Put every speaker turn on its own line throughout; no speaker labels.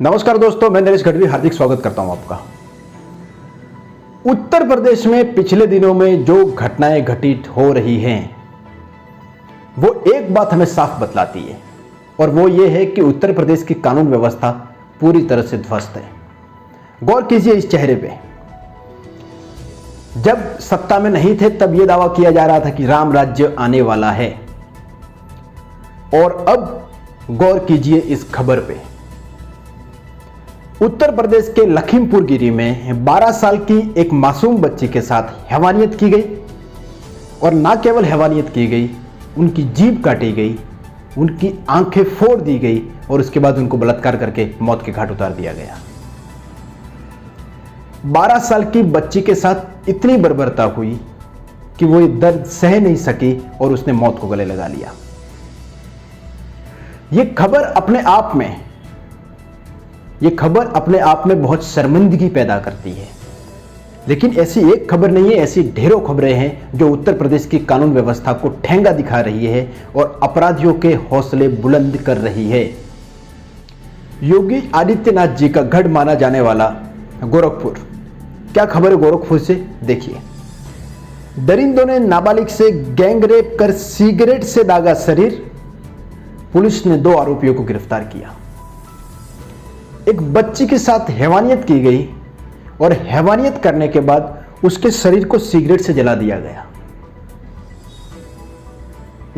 नमस्कार दोस्तों, मैं नरेश गढ़वी हार्दिक स्वागत करता हूं आपका। उत्तर प्रदेश में पिछले दिनों में जो घटनाएं घटित हो रही हैं वो एक बात हमें साफ बतलाती है और वो ये है कि उत्तर प्रदेश की कानून व्यवस्था पूरी तरह से ध्वस्त है। गौर कीजिए इस चेहरे पे। जब सत्ता में नहीं थे तब यह दावा किया जा रहा था कि राम राज्य आने वाला है, और अब गौर कीजिए इस खबर पे। उत्तर प्रदेश के लखीमपुर गिरी में 12 साल की एक मासूम बच्ची के साथ हैवानियत की गई, और ना केवल हैवानियत की गई, उनकी जीभ काटी गई, उनकी आंखें फोड़ दी गई और उसके बाद उनको बलात्कार करके मौत के घाट उतार दिया गया। 12 साल की बच्ची के साथ इतनी बर्बरता हुई कि वो ये दर्द सह नहीं सकी और उसने मौत को गले लगा लिया। ये खबर अपने आप में बहुत शर्मिंदगी पैदा करती है। लेकिन ऐसी एक खबर नहीं है, ऐसी ढेरों खबरें हैं जो उत्तर प्रदेश की कानून व्यवस्था को ठेंगा दिखा रही है और अपराधियों के हौसले बुलंद कर रही है। योगी आदित्यनाथ जी का गढ़ माना जाने वाला गोरखपुर, क्या खबर है गोरखपुर से, देखिए। दरिंदों ने नाबालिग से गैंगरेप कर सिगरेट से दागा शरीर, पुलिस ने 2 आरोपियों को गिरफ्तार किया। एक बच्ची के साथ हैवानियत की गई और हैवानियत करने के बाद उसके शरीर को सिगरेट से जला दिया गया।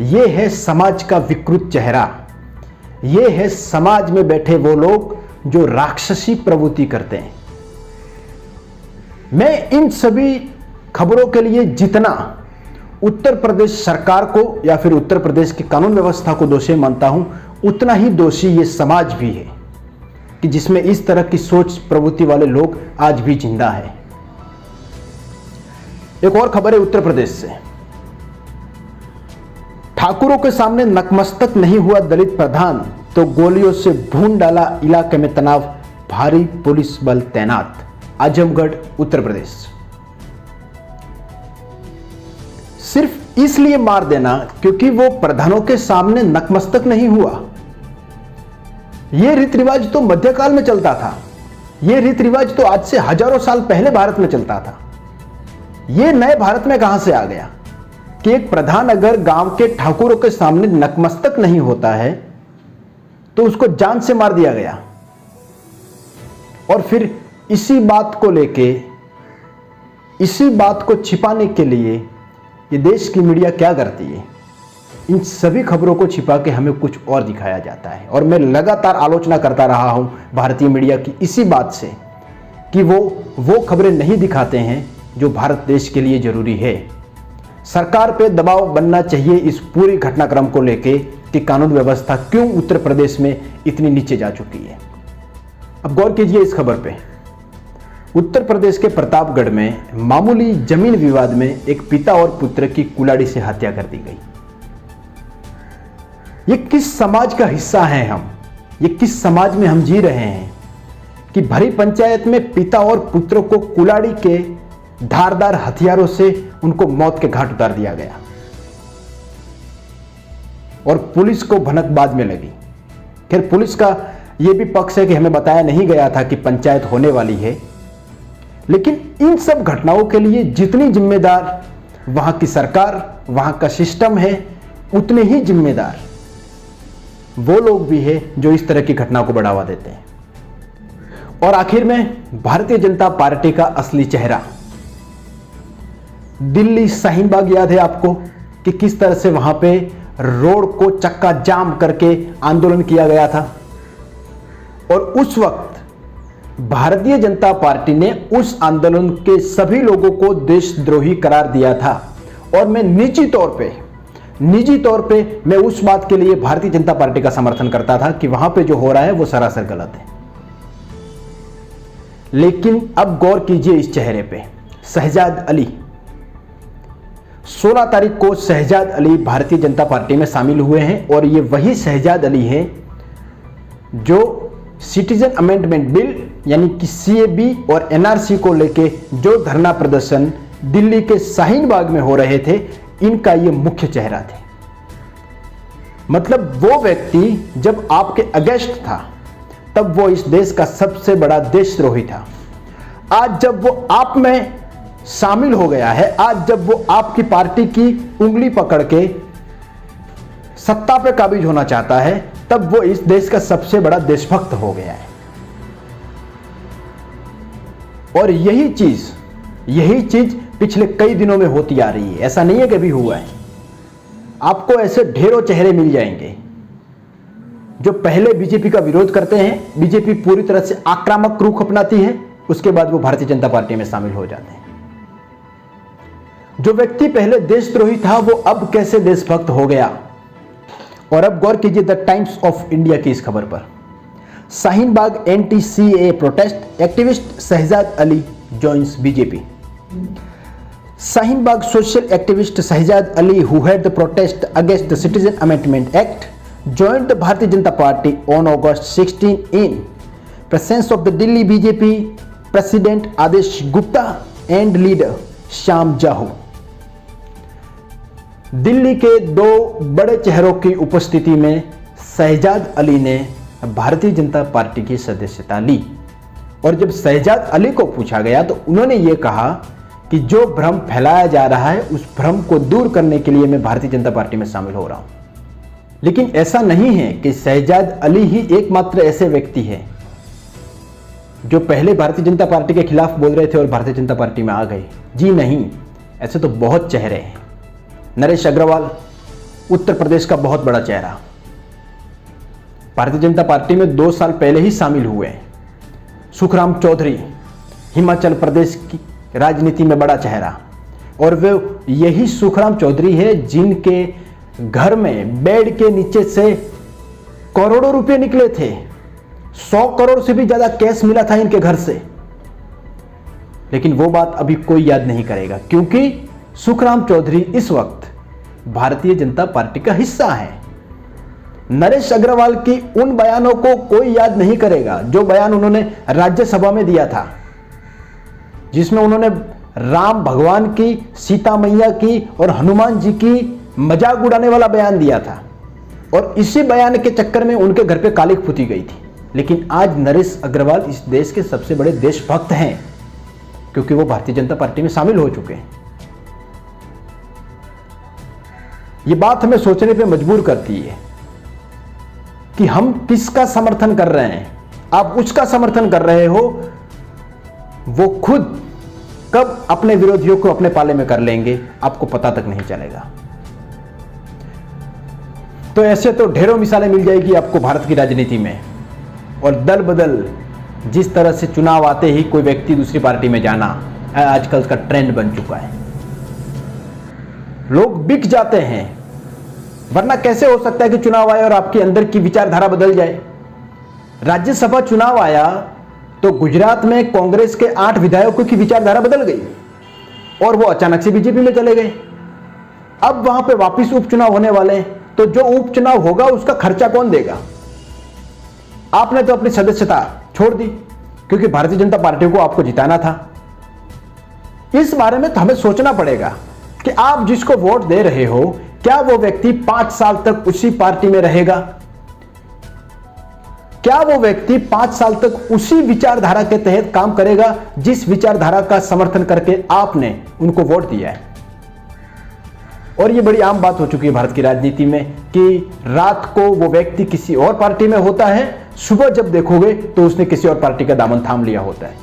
यह है समाज का विकृत चेहरा। यह है समाज में बैठे वो लोग जो राक्षसी प्रवृत्ति करते हैं। मैं इन सभी खबरों के लिए जितना उत्तर प्रदेश सरकार को या फिर उत्तर प्रदेश की कानून व्यवस्था को दोषी मानता हूं, उतना ही दोषी ये समाज भी है कि जिसमें इस तरह की सोच प्रवृत्ति वाले लोग आज भी जिंदा है। एक और खबर है उत्तर प्रदेश से। ठाकुरों के सामने नतमस्तक नहीं हुआ दलित प्रधान तो गोलियों से भून डाला, इलाके में तनाव, भारी पुलिस बल तैनात। आजमगढ़ उत्तर प्रदेश। सिर्फ इसलिए मार देना क्योंकि वो प्रधानों के सामने नतमस्तक नहीं हुआ। यह रीति रिवाज तो मध्यकाल में चलता था। यह रीति रिवाज तो आज से हजारों साल पहले भारत में चलता था। यह नए भारत में कहां से आ गया कि एक प्रधान अगर गांव के ठाकुरों के सामने नतमस्तक नहीं होता है तो उसको जान से मार दिया गया। और फिर इसी बात को छिपाने के लिए ये देश की मीडिया क्या करती है, इन सभी खबरों को छिपा के हमें कुछ और दिखाया जाता है। और मैं लगातार आलोचना करता रहा हूं भारतीय मीडिया की इसी बात से कि वो खबरें नहीं दिखाते हैं जो भारत देश के लिए जरूरी है। सरकार पे दबाव बनना चाहिए इस पूरी घटनाक्रम को लेके कि कानून व्यवस्था क्यों उत्तर प्रदेश में इतनी नीचे जा चुकी है। अब गौर कीजिए इस खबर पे। उत्तर प्रदेश के प्रतापगढ़ में मामूली जमीन विवाद में एक पिता और पुत्र की कुल्हाड़ी से हत्या कर दी गई। ये किस समाज का हिस्सा है हम? ये किस समाज में हम जी रहे हैं कि भरी पंचायत में पिता और पुत्र को कुल्हाड़ी के धारदार हथियारों से उनको मौत के घाट उतार दिया गया और पुलिस को भनक बाद में लगी। खैर, पुलिस का यह भी पक्ष है कि हमें बताया नहीं गया था कि पंचायत होने वाली है, लेकिन इन सब घटनाओं के लिए जितनी जिम्मेदार वहां की सरकार, वहां का सिस्टम है, उतने ही जिम्मेदार वो लोग भी है जो इस तरह की घटना को बढ़ावा देते हैं। और आखिर में भारतीय जनता पार्टी का असली चेहरा, दिल्ली शाहीन बाग याद है आपको कि किस तरह से वहां पे रोड को चक्का जाम करके आंदोलन किया गया था। और उस वक्त भारतीय जनता पार्टी ने उस आंदोलन के सभी लोगों को देशद्रोही करार दिया था। और मैं निजी तौर पे मैं उस बात के लिए भारतीय जनता पार्टी का समर्थन करता था कि वहां पे जो हो रहा है वो सरासर गलत है। लेकिन अब गौर कीजिए इस चेहरे पे। शहजाद अली, 16 तारीख को शहजाद अली भारतीय जनता पार्टी में शामिल हुए हैं और ये वही शहजाद अली हैं जो सिटीजन अमेंडमेंट बिल यानी कि सीएबी और एनआरसी को लेके जो धरना प्रदर्शन दिल्ली के शाहीन बाग में हो रहे थे, इनका ये मुख्य चेहरा थे। मतलब वो व्यक्ति जब आपके अगेंस्ट था तब वो इस देश का सबसे बड़ा देशद्रोही था। आज जब वो आप में शामिल हो गया है, आज जब वो आपकी पार्टी की उंगली पकड़ के सत्ता पे काबिज होना चाहता है, तब वो इस देश का सबसे बड़ा देशभक्त हो गया है। और यही चीज पिछले कई दिनों में होती आ रही है। ऐसा नहीं है कि अभी हुआ है। आपको ऐसे ढेरों चेहरे मिल जाएंगे जो पहले बीजेपी का विरोध करते हैं, बीजेपी पूरी तरह से आक्रामक रुख अपनाती है, उसके बाद वो भारतीय जनता पार्टी में शामिल हो जाते हैं। जो व्यक्ति पहले देशद्रोही था वो अब कैसे देशभक्त हो गया। और अब गौर कीजिए द टाइम्स ऑफ इंडिया की इस खबर पर। Shaheen Bagh anti CAA protest activist Shahzad Ali joins BJP. Shaheen Bagh social activist Shahzad Ali, who had the protest against the Citizen Amendment Act, joined the Bharatiya Janata Party on August 16 in presence of the Delhi BJP President Adesh Gupta and leader Shyam Jahu। Delhi के दो बड़े चेहरों की उपस्थिति में शहजाद अली ने Bharatiya Janata party की सदस्यता ली। और जब शहजाद अली को पूछा गया तो उन्होंने ये कहा कि जो भ्रम फैलाया जा रहा है उस भ्रम को दूर करने के लिए मैं भारतीय जनता पार्टी में शामिल हो रहा हूं। लेकिन ऐसा नहीं है कि शहजाद अली ही एकमात्र ऐसे व्यक्ति हैं जो पहले भारतीय जनता पार्टी के खिलाफ बोल रहे थे और भारतीय जनता पार्टी में आ गए। जी नहीं, ऐसे तो बहुत चेहरे हैं। नरेश अग्रवाल उत्तर प्रदेश का बहुत बड़ा चेहरा, भारतीय जनता पार्टी में 2 साल पहले ही शामिल हुए। सुखराम चौधरी हिमाचल प्रदेश की राजनीति में बड़ा चेहरा, और वे यही सुखराम चौधरी है जिनके घर में बेड के नीचे से करोड़ों रुपए निकले थे। 100 करोड़ से भी ज्यादा कैश मिला था इनके घर से। लेकिन वो बात अभी कोई याद नहीं करेगा क्योंकि सुखराम चौधरी इस वक्त भारतीय जनता पार्टी का हिस्सा है। नरेश अग्रवाल की उन बयानों को कोई याद नहीं करेगा जो बयान उन्होंने राज्यसभा में दिया था, जिसमें उन्होंने राम भगवान की, सीता मैया की और हनुमान जी की मजाक उड़ाने वाला बयान दिया था। और इसी बयान के चक्कर में उनके घर पे कालिक फूटी गई थी। लेकिन आज नरेश अग्रवाल इस देश के सबसे बड़े देशभक्त हैं क्योंकि वो भारतीय जनता पार्टी में शामिल हो चुके हैं। ये बात हमें सोचने पे मजबूर करती है कि हम किसका समर्थन कर रहे हैं। आप उसका समर्थन कर रहे हो, वो खुद कब अपने विरोधियों को अपने पाले में कर लेंगे आपको पता तक नहीं चलेगा। तो ऐसे तो ढेरों मिसालें मिल जाएगी आपको भारत की राजनीति में। और दल बदल जिस तरह से चुनाव आते ही कोई व्यक्ति दूसरी पार्टी में जाना आजकल का ट्रेंड बन चुका है। लोग बिक जाते हैं, वरना कैसे हो सकता है कि चुनाव आए और आपके अंदर की विचारधारा बदल जाए। राज्यसभा चुनाव आया तो गुजरात में कांग्रेस के 8 विधायकों की विचारधारा बदल गई और वो अचानक से बीजेपी में चले गए। अब वहां पे वापस उपचुनाव होने वाले हैं, तो जो उपचुनाव होगा उसका खर्चा कौन देगा। आपने तो अपनी सदस्यता छोड़ दी क्योंकि भारतीय जनता पार्टी को आपको जिताना था। इस बारे में तो हमें सोचना पड़ेगा कि आप जिसको वोट दे रहे हो क्या वो व्यक्ति 5 साल तक उसी पार्टी में रहेगा, क्या वो व्यक्ति 5 साल तक उसी विचारधारा के तहत काम करेगा जिस विचारधारा का समर्थन करके आपने उनको वोट दिया है। और ये बड़ी आम बात हो चुकी है भारत की राजनीति में कि रात को वो व्यक्ति किसी और पार्टी में होता है, सुबह जब देखोगे तो उसने किसी और पार्टी का दामन थाम लिया होता है।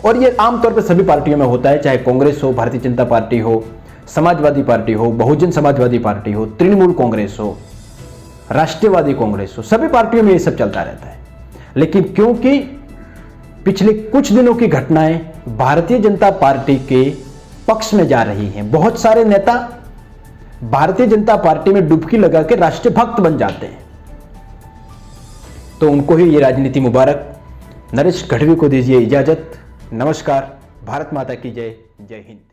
और ये आमतौर पर सभी पार्टियों में होता है, चाहे कांग्रेस हो, भारतीय जनता पार्टी हो, समाजवादी पार्टी हो, बहुजन समाजवादी पार्टी हो, तृणमूल कांग्रेस हो, राष्ट्रवादी कांग्रेस हो, सभी पार्टियों में ये सब चलता रहता है। लेकिन क्योंकि पिछले कुछ दिनों की घटनाएं भारतीय जनता पार्टी के पक्ष में जा रही हैं, बहुत सारे नेता भारतीय जनता पार्टी में डुबकी लगा के राष्ट्रीय भक्त बन जाते हैं, तो उनको ही ये राजनीति मुबारक। नरेश गढ़वी को दीजिए इजाजत। नमस्कार। भारत माता की जय। जय हिंद।